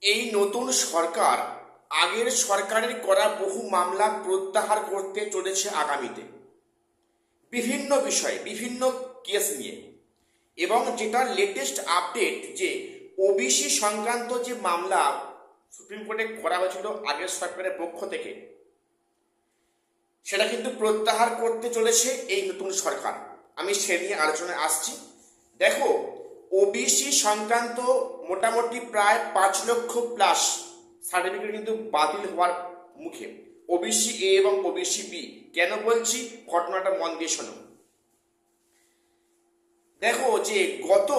এই নতুন সরকার আগের সরকারের করা বহু মামলা প্রত্যাহার করতে চলেছে আগামীতে, বিভিন্ন বিষয়ে বিভিন্ন কেস নিয়ে। এবং যেটা লেটেস্ট আপডেট, যে ওবিসি সংক্রান্ত যে মামলা সুপ্রিম কোর্টে করা হয়েছিল আগের সরকারের পক্ষ থেকে, সেটা কিন্তু প্রত্যাহার করতে চলেছে এই নতুন সরকার। আমি সে নিয়ে আলোচনায় আসছি। দেখো, ওবিসি সংক্রান্ত মোটামুটি প্রায় 5 লক্ষ প্লাস সার্টিফিকেট কিন্তু বাতিল হওয়ার মুখে, ওবিসি এ এবং ওবিসি বি। কেন বলছি, ঘটনাটা মন দিয়ে শোনো। দেখো, যে গত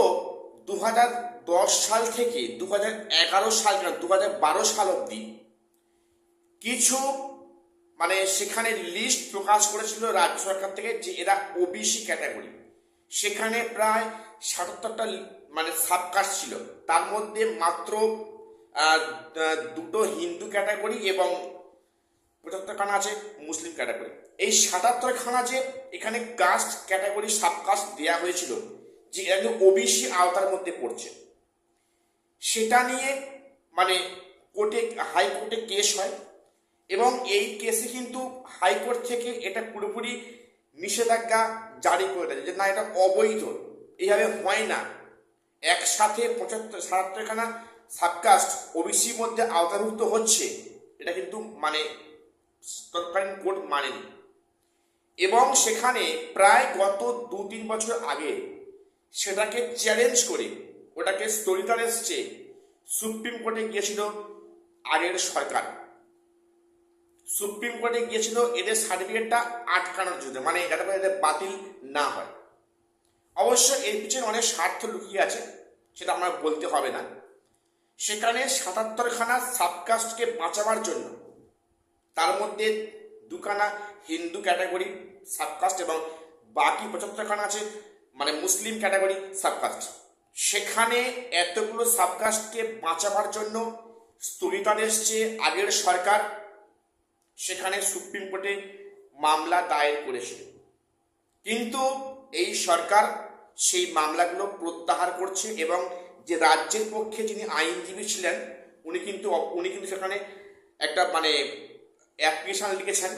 2010 সাল থেকে 2011 সাল, 2012 সাল অবধি কিছু সেখানে লিস্ট প্রকাশ করেছিল রাজ্য সরকার থেকে, যে এরা ওবিসি ক্যাটাগরি। সেখানে প্রায় 77টা সাবকাস্ট ছিল। তার মধ্যে মাত্র দুটো হিন্দু ক্যাটাগরি এবং 75খানা আছে মুসলিম ক্যাটাগরি। এই 77খানা যে এখানে কাস্ট ক্যাটাগরি সাবকাস্ট দেওয়া হয়েছিল, যে এরা ওবিসি আওতার মধ্যে পড়ছে, সেটা নিয়ে কোর্টে, হাইকোর্টে কেস হয়। এবং এই কেসে কিন্তু হাইকোর্ট থেকে এটা পুরোপুরি নিষেধাজ্ঞা জারি করে দেয়, যে না, এটা অবৈধ, এইভাবে হয় না। একসাথে 77খানা সাবকাস্ট ওবিসির মধ্যে আওতাভুক্ত হচ্ছে, এটা কিন্তু তৎকালীন কোর্ট মানেনি। এবং সেখানে প্রায় গত 2-3 বছর আগে সেটাকে চ্যালেঞ্জ করে, ওটাকে স্থগিতাদেশ চেয়ে সুপ্রিম কোর্টে গিয়েছিল আগের সরকার। সুপ্রিম কোর্টে গিয়েছিল এদের সার্টিফিকেটটা আটকানোর জন্য, যাতে করে এদের বাতিল না হয়। অবশ্য এর পিছনে অনেক স্বার্থ লুকিয়ে আছে, সেটা আমরা বলতে হবে না। সেখানে 77খানা সাবকাস্টকে বাঁচাবার জন্য, তার মধ্যে 2খানা হিন্দু ক্যাটাগরি সাবকাস্ট এবং বাকি 75খানা আছে মুসলিম ক্যাটাগরি সাবকাস্ট, সেখানে এতগুলো সাবকাস্টকে বাঁচাবার জন্য স্থগিতাদেশ চেয়ে আগের সরকার সেখানে সুপ্রিম কোর্টে মামলা দায়ের করেছিল। কিন্তু এই সরকার সেই মামলাগুলো প্রত্যাহার করছে। এবং যে রাজ্যের পক্ষে যিনি আইনজীবী ছিলেন, উনি কিন্তু সেখানে একটা অ্যাপ্লিকেশন লিখেছেন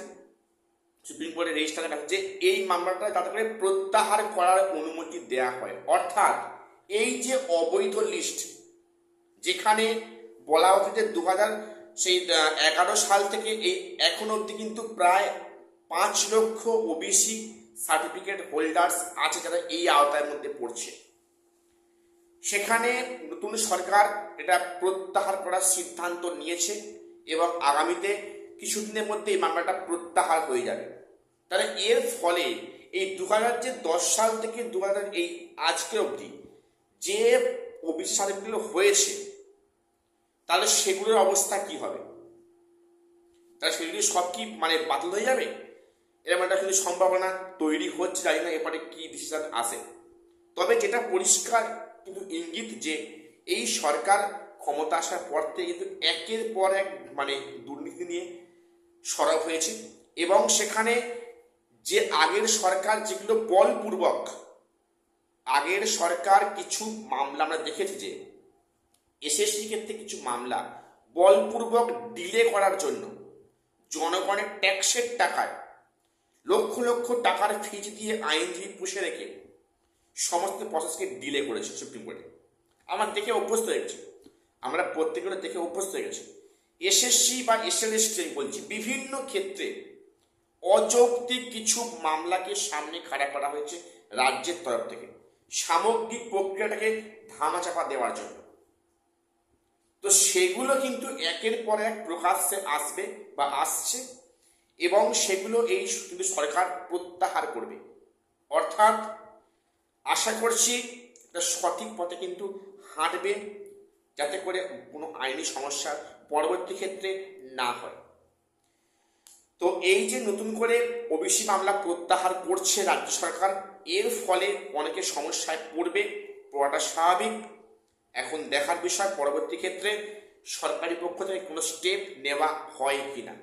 সুপ্রিম কোর্টে রেজিস্টার, যে এই মামলাটা যাতে করে প্রত্যাহার করার অনুমতি দেয়া হয়। অর্থাৎ এই যে অবৈধ লিস্ট, যেখানে বলা হচ্ছে যে 2011 সাল থেকে এই এখন অবধি কিন্তু প্রায় 5 লক্ষ ওবিসি সার্টিফিকেট হোল্ডার্স আছে যারা এই আওতার মধ্যে পড়ছে, সেখানে নতুন সরকার এটা প্রত্যাহার করার সিদ্ধান্ত নিয়েছে। এবং আগামীতে কিছুদিনের মধ্যে এই মামলাটা প্রত্যাহার হয়ে যাবে। তাহলে এর ফলে এই 2010 সাল থেকে এই আজকে অবধি যে ওবিসি সার্টিফিকেট হয়েছে, তাহলে সেগুলোর অবস্থা কি হবে? তাহলে সেগুলি সব কি বাতিল হয়ে যাবে? এরকম একটা কিন্তু সম্ভাবনা তৈরি হচ্ছে। জানি না এরপরে কি ডিসিশন আসে। তবে যেটা পরিষ্কার কিন্তু ইঙ্গিত, যে এই সরকার ক্ষমতা আসার পর থেকে কিন্তু একের পর এক দুর্নীতি নিয়ে সরব হয়েছে। এবং সেখানে যে আগের সরকার যেগুলো বলপূর্বক, আগের সরকার কিছু মামলা আমরা দেখেছি, যে এসএসসি ক্ষেত্রে কিছু মামলা বলপূর্বক ডিলে করার জন্য জনগণের ট্যাক্সের টাকায় লক্ষ লক্ষ টাকার ফিজ দিয়ে আইনজীবী পুষে রেখে সমস্ত প্রসেসকে ডিলে করেছে সুপ্রিম কোর্টে। আমার দেখে অভ্যস্ত হয়ে গেছে, আমরা প্রত্যেকটা দেখে অভ্যস্ত হয়ে গেছি। এসএসসি বা এসএলএসটি বলছি, বিভিন্ন ক্ষেত্রে অযৌক্তিক কিছু মামলাকে সামনে খাড়া করা হয়েছে রাজ্যের তরফ থেকে, সামগ্রিক প্রক্রিয়াটাকে ধামাচাপা দেওয়ার জন্য। তো সেগুলো কিন্তু একের পর এক প্রকাশ্যে আসবে বা আসছে, এবং সেগুলো এই কিন্তু সরকার প্রত্যাহার করবে। অর্থাৎ আশা করছি এটা সঠিক পথে কিন্তু হাঁটবে, যাতে করে কোনো আইনি সমস্যার পরবর্তী ক্ষেত্রে না হয়। তো এই যে নতুন করে ওবিসি মামলা প্রত্যাহার করছে রাজ্য সরকার, এর ফলে অনেকে সমস্যায় পড়াটা স্বাভাবিক। এখন দেখার বিষয় পরবর্তী ক্ষেত্রে সরকারি পক্ষ থেকে কোনো স্টেপ নেওয়া হয় কিনা।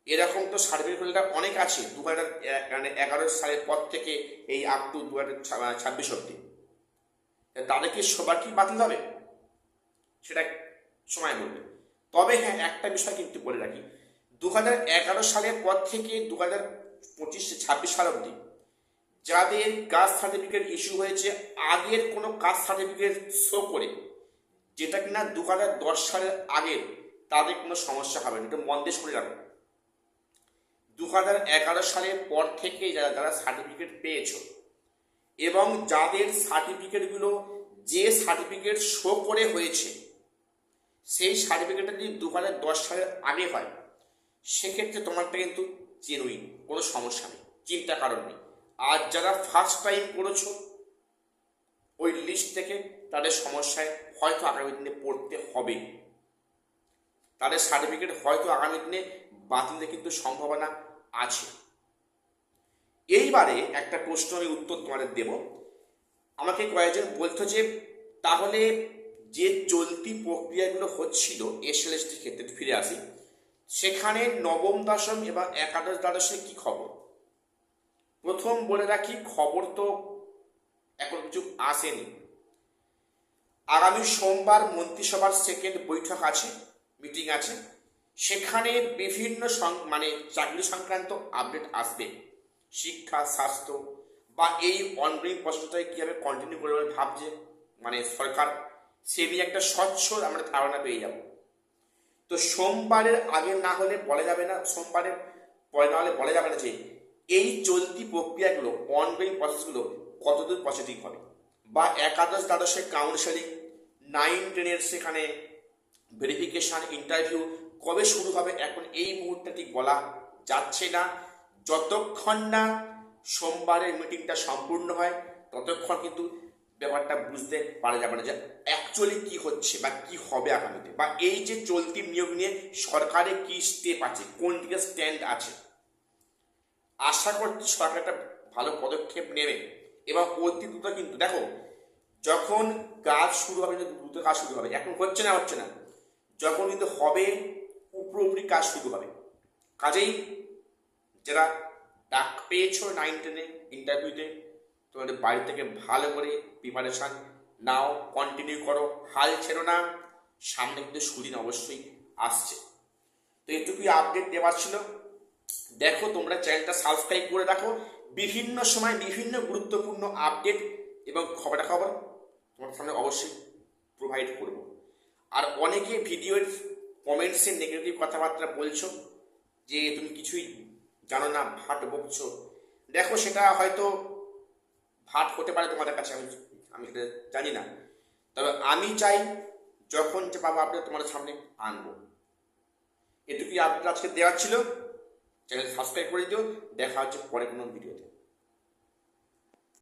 এরকম তো সার্টিফিকেট হোল্ডার অনেক আছে 2011 সালের পর থেকে এই আপ টু 2026 অব্দি। তাদের কি সবার কি বাতিল হবে? সেটা সময় বলবে। তবে হ্যাঁ, একটা বিষয় কিন্তু বলে রাখি, 2011 সালের পর থেকে 2025-26 সাল অবধি যাদের কাস্ট সার্টিফিকেট ইস্যু হয়েছে আগের কোনো কাস্ট সার্টিফিকেট শো করে, যেটা কিনা 2010 সালের আগে, তাদের কোনো সমস্যা হবে না। এটা মন দিয়ে শুনে রাখো, 2011 সালের পর থেকে যারা যারা সার্টিফিকেট পেয়েছো এবং যাদের সার্টিফিকেটগুলো যে সার্টিফিকেট শো করে হয়েছে সেই সার্টিফিকেটটা যদি 2010 সালের আগে হয়, সেক্ষেত্রে তোমারটা কিন্তু জেনুইন, কোনো সমস্যা নেই, চিন্তার কারণ নেই। আর যারা ফার্স্ট টাইম করেছো ওই লিস্ট থেকে, তাদের সমস্যায় হয়তো আগামী দিনে পড়তে হবে, তাদের সার্টিফিকেট হয়তো আগামী দিনে বাতিলের কিন্তু সম্ভাবনা আছে। এইবারে একটা প্রশ্ন আমি উত্তর তোমাদের দেব। আমাকে কয়েকজন বলতো যে তাহলে যে চলতি প্রক্রিয়াগুলো হচ্ছিল এসএলএসটি ক্ষেত্রে ফিরে আসি, সেখানে নবম দশম এবং একাদশ দ্বাদশের কি খবর? প্রথম বলে রাখি, খবর তো এখন কিছু আসেনি। আগামী সোমবার মন্ত্রিসভার সেকেন্ড বৈঠক আছে, মিটিং আছে, সেখানে বিভিন্ন মানে চাকরি সংক্রান্ত আপডেট আসবে। শিক্ষা, স্বাস্থ্য বা এই অনগোয়িং প্রসেসটাকে কীভাবে কন্টিনিউ করবে ভাবছে মানে সরকার, সে নিয়ে একটা স্বচ্ছ আমরা ধারণা পেয়ে যাব। তো সোমবারের আগে না হলে বলা যাবে না, সোমবারের পরে না হলে বলা যাবে না যে এই চলতি প্রক্রিয়াগুলো, অনগোয়িং প্রসেসগুলো কতদূর পজিটিভ হবে, বা একাদশ দ্বাদশের কাউন্সেলিং, 9-10 সেখানে ভেরিফিকেশান, ইন্টারভিউ কবে শুরু হবে এখন এই মুহূর্তে ঠিক বলা যাচ্ছে না। যতক্ষণ না সোমবারের মিটিংটা সম্পূর্ণ হয় ততক্ষণ কিন্তু ব্যাপারটা বুঝতে পারা যাবে না যে অ্যাকচুয়ালি কি হচ্ছে বা কি হবে আগামীতে, বা এই যে চলতি নিয়োগ নিয়ে সরকারের কি স্টেপ আছে, কোন দিকে স্ট্যান্ড আছে। আশা করছি সরকার একটা ভালো পদক্ষেপ নেবে এবং অতি দ্রুত। কিন্তু দেখো, যখন কাজ শুরু হবে, দ্রুত কাজ শুরু হবে, এখন হচ্ছে না, যখন কিন্তু হবে উপরি কাজ শুরু হবে। কাজেই যারা ডাক পেয়েছো 9-10 ইন্টারভিউতে, তোমাদের বাড়ি থেকে ভালো করে প্রিপারেশান নাও, কন্টিনিউ করো, হাল ছেড়ো না, সামনে কিন্তু সুদিন অবশ্যই আসছে। তো এটুকুই আপডেট দেওয়ার ছিল। দেখো, তোমরা চ্যানেলটা সাবস্ক্রাইব করে রাখো, বিভিন্ন সময় বিভিন্ন গুরুত্বপূর্ণ আপডেট এবং খবরাখবর তোমার সামনে অবশ্যই প্রোভাইড করব। আর অনেকে ভিডিওর কমেন্টসে নেগেটিভ কথাবার্তা বলছো যে তুমি কিছুই জানো না, ভাট বকছো। দেখো, সেটা হয়তো ভাট হতে পারে তোমাদের কাছে, আমি সেটা জানি না, তবে আমি চাই যখন যে পাবো আপডেট তোমাদের সামনে আনবো। এটুকুই আপডেট আজকে দেওয়ার ছিল। চ্যানেল সাবস্ক্রাইব করে দিও। দেখা হচ্ছে পরে কোনো ভিডিওতে।